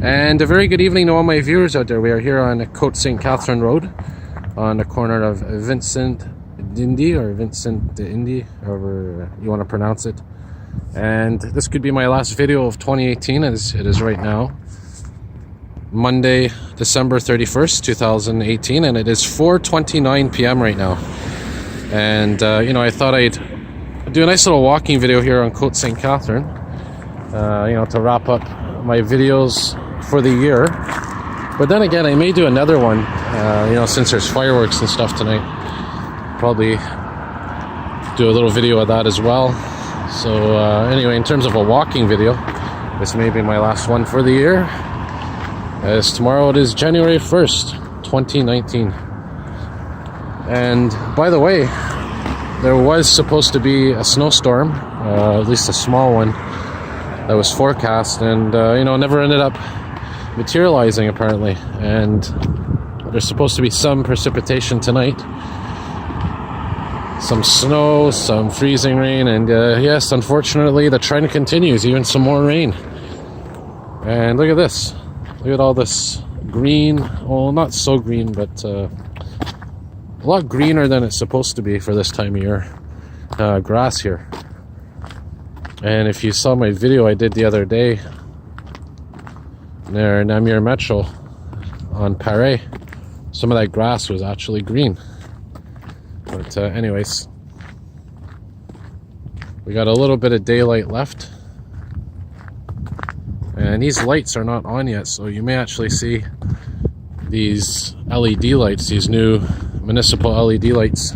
And a very good evening to all my viewers out there. We are here on Cote-Sainte-Calatherine Road on the corner of Vincent d'Indy, or Vincent d'Indy, however you want to pronounce it. And this could be my last video of 2018, as it is right now, Monday, December 31st, 2018, and it is 4:29 p.m. right now. And I thought I'd do a nice little walking video here on Cote-Sainte-Calatherine, to wrap up my videos for the year. But then again, I may do another one, since there's fireworks and stuff tonight. Probably do a little video of that as well. So anyway, in terms of a walking video, this may be my last one for the year, as tomorrow it is January 1st, 2019. And by the way, there was supposed to be a snowstorm, at least a small one, that was forecast, and never ended up materializing apparently. And there's supposed to be some precipitation tonight, some snow, some freezing rain, and yes, unfortunately the trend continues, even some more rain. And look at this, look at all this green, well, not so green, but a lot greener than it's supposed to be for this time of year, grass here. And if you saw my video I did the other day near Namur Metro on Paris, some of that grass was actually green. But anyways, we got a little bit of daylight left, and these lights are not on yet, so you may actually see these LED lights, these new municipal LED lights,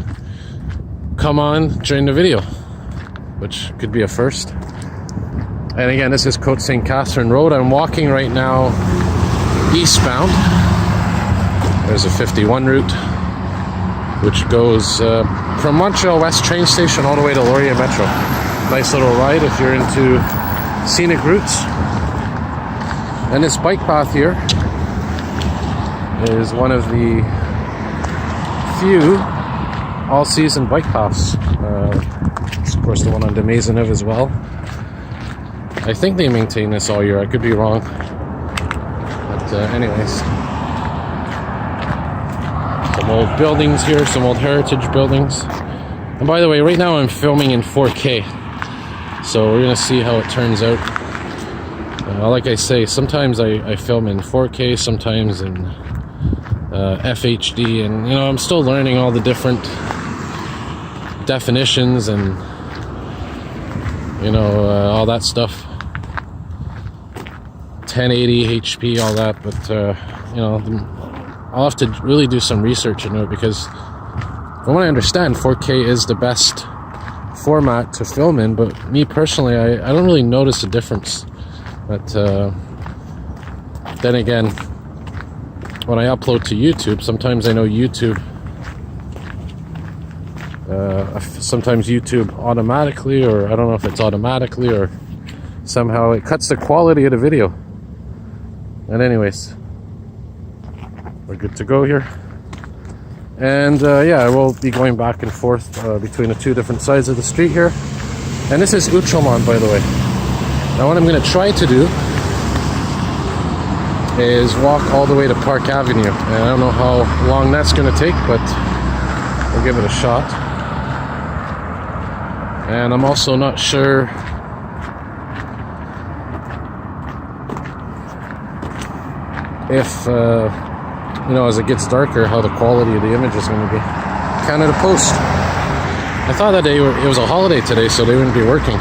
come on during the video, which could be a first. And again, this is Cote-Sainte-Calatherine Road. I'm walking right now eastbound. There's a 51 route which goes from Montreal West train station all the way to Laurier Metro. Nice little ride if you're into scenic routes. And this bike path here is one of the few all-season bike paths. It's of course the one on de Maisonneuve as well. I think they maintain this all year, I could be wrong. But anyways, some old buildings here, some old heritage buildings. And by the way, right now I'm filming in 4K, so we're gonna see how it turns out. Like I say, sometimes I film in 4K, sometimes in FHD, and I'm still learning all the different definitions and all that stuff, 1080 HP, all that. But I'll have to really do some research into it, because from what I understand, 4K is the best format to film in. But me personally, I don't really notice a difference. But then again, when I upload to YouTube, sometimes I know YouTube, sometimes YouTube automatically, or I don't know if it's automatically, or somehow it cuts the quality of the video. And anyways, we're good to go here. And I will be going back and forth between the two different sides of the street here. And this is Outremont, by the way. Now what I'm going to try to do is walk all the way to Park Avenue. And I don't know how long that's going to take, but we'll give it a shot. And I'm also not sure if, as it gets darker, how the quality of the image is going to be. Canada Post. I thought that it was a holiday today, so they wouldn't be working.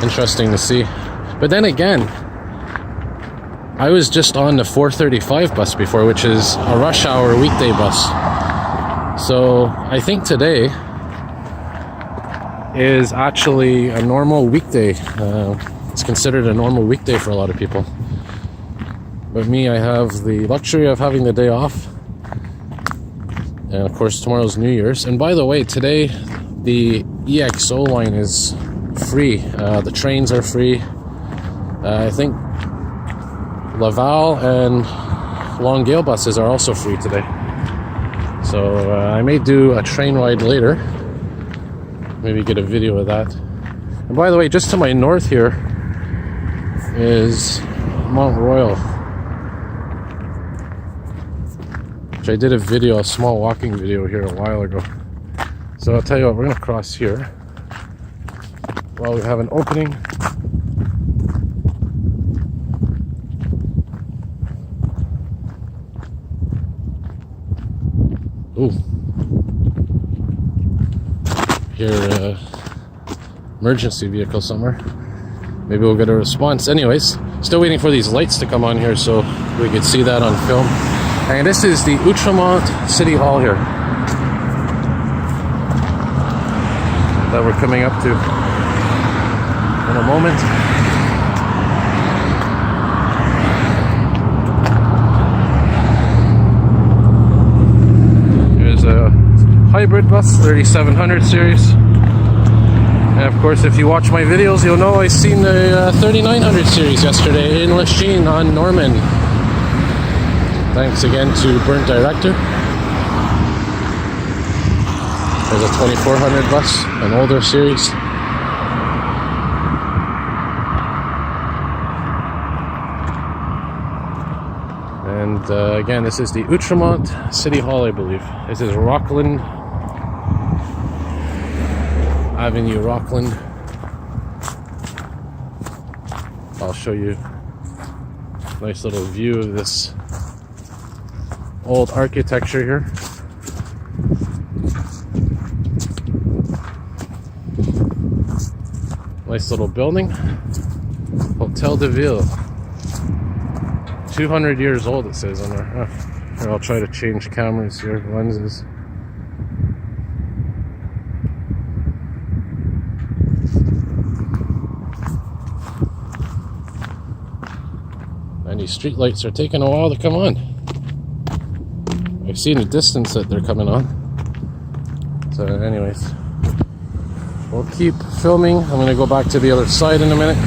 Interesting to see. But then again, I was just on the 4:35 bus before, which is a rush hour weekday bus. So I think today is actually a normal weekday. It's considered a normal weekday for a lot of people. But me, I have the luxury of having the day off. And of course, tomorrow's New Year's. And by the way, today the EXO line is free. The trains are free. I think Laval and Longueuil buses are also free today. So I may do a train ride later. Maybe get a video of that. And by the way, just to my north here is Mount Royal, which I did a small walking video here a while ago. So I'll tell you what, we're gonna cross here while we have an opening. Ooh. Hear emergency vehicle somewhere. Maybe we'll get a response. Anyways, still waiting for these lights to come on here so we could see that on film. And this is the Outremont City Hall here that we're coming up to in a moment. There's a hybrid bus, 3700 series. And of course, if you watch my videos, you'll know I seen the 3900 series yesterday in Lachine on Norman. Thanks again to Burnt Director. There's a 2400 bus, an older series. And again, this is the Outremont City Hall, I believe. This is Rockland Avenue, Rockland. I'll show you a nice little view of this old architecture here. Nice little building. Hotel de Ville. 200 years old, it says on there. Here, I'll try to change cameras here, lenses. And these street lights are taking a while to come on. I've seen the distance that they're coming on. So anyways, we'll keep filming. I'm going to go back to the other side in a minute.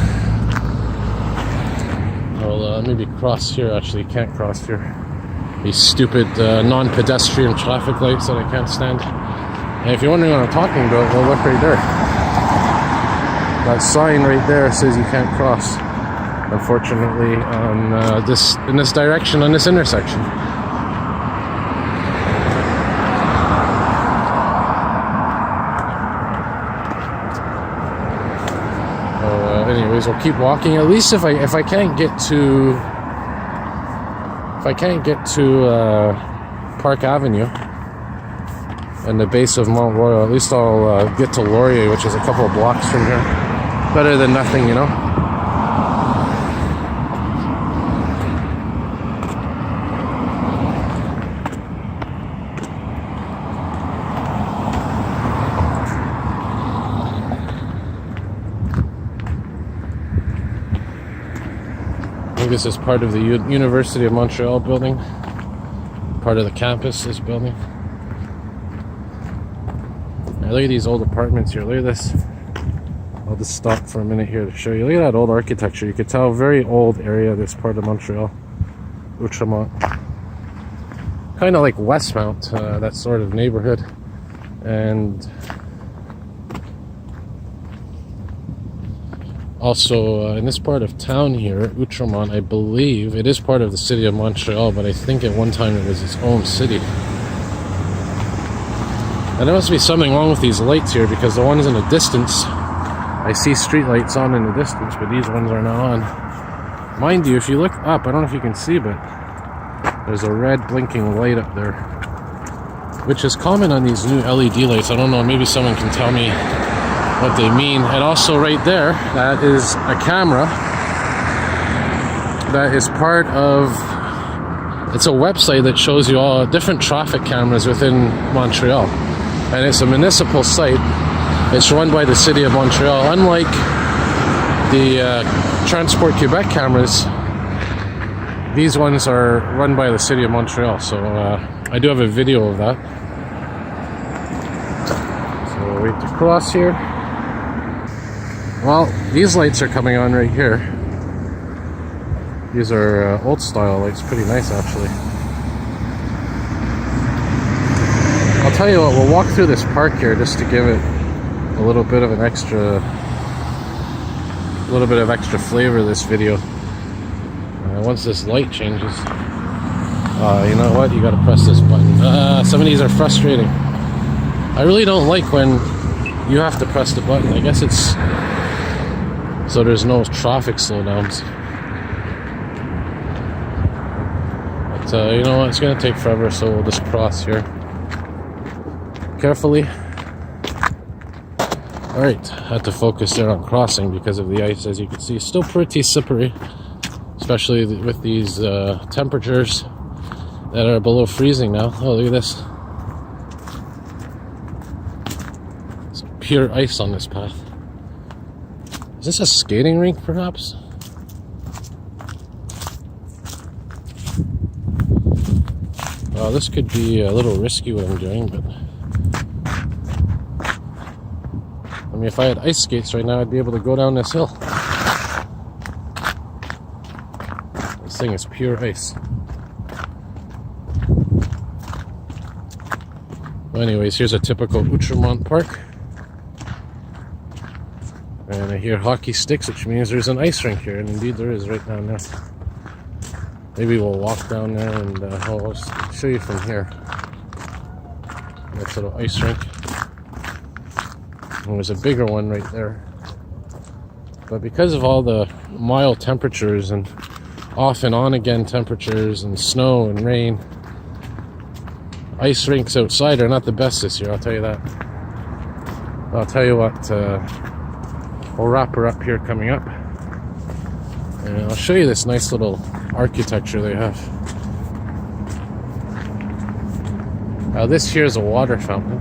I'll maybe cross here. Actually, can't cross here. These stupid non-pedestrian traffic lights that I can't stand. And if you're wondering what I'm talking about, well, look right there. That sign right there says you can't cross. Unfortunately, on in this direction, on this intersection. Anyways, we'll keep walking. At least if I can't get to Park Avenue and the base of Mount Royal, at least I'll get to Laurier, which is a couple of blocks from here. Better than nothing, you know. I think this is part of the University of Montreal building, part of the campus, this building. Now look at these old apartments here, look at this. I'll just stop for a minute here to show you. Look at that old architecture. You could tell, very old area, this part of Montreal, Outremont. Kind of like Westmount, that sort of neighborhood. And also, in this part of town here, Outremont, I believe, it is part of the city of Montreal, but I think at one time it was its own city. And there must be something wrong with these lights here, because the ones in the distance, I see street lights on in the distance, but these ones are not on. Mind you, if you look up, I don't know if you can see, but there's a red blinking light up there, which is common on these new LED lights. I don't know, maybe someone can tell me what they mean. And also right there, that is a camera that is part of, it's a website that shows you all different traffic cameras within Montreal, and it's a municipal site. It's run by the city of Montreal. Unlike the Transport Quebec cameras, these ones are run by the city of Montreal. So I do have a video of that. So we'll wait to cross here. Well, these lights are coming on right here. These are old style lights, pretty nice actually. I'll tell you what, we'll walk through this park here just to give it a little bit of extra flavor, this video. Once this light changes, you know what? You gotta press this button. Some of these are frustrating. I really don't like when you have to press the button. I guess it's so there's no traffic slowdowns. But you know what? It's gonna take forever, so we'll just cross here carefully. Alright, I had to focus there on crossing because of the ice. As you can see, it's still pretty slippery, especially with these temperatures that are below freezing now. Oh, look at this. Some pure ice on this path. Is this a skating rink, perhaps? Well, this could be a little risky what I'm doing, but I mean, if I had ice skates right now, I'd be able to go down this hill. This thing is pure ice. Well, anyways, here's a typical Outremont park. And I hear hockey sticks, which means there's an ice rink here. And indeed there is right down there. Maybe we'll walk down there and I'll show you from here. That's a little ice rink. And there's a bigger one right there. But because of all the mild temperatures and off and on again temperatures and snow and rain, ice rinks outside are not the best this year, I'll tell you that. I'll tell you what, we'll wrap her up here coming up. And I'll show you this nice little architecture they have. This here is a water fountain.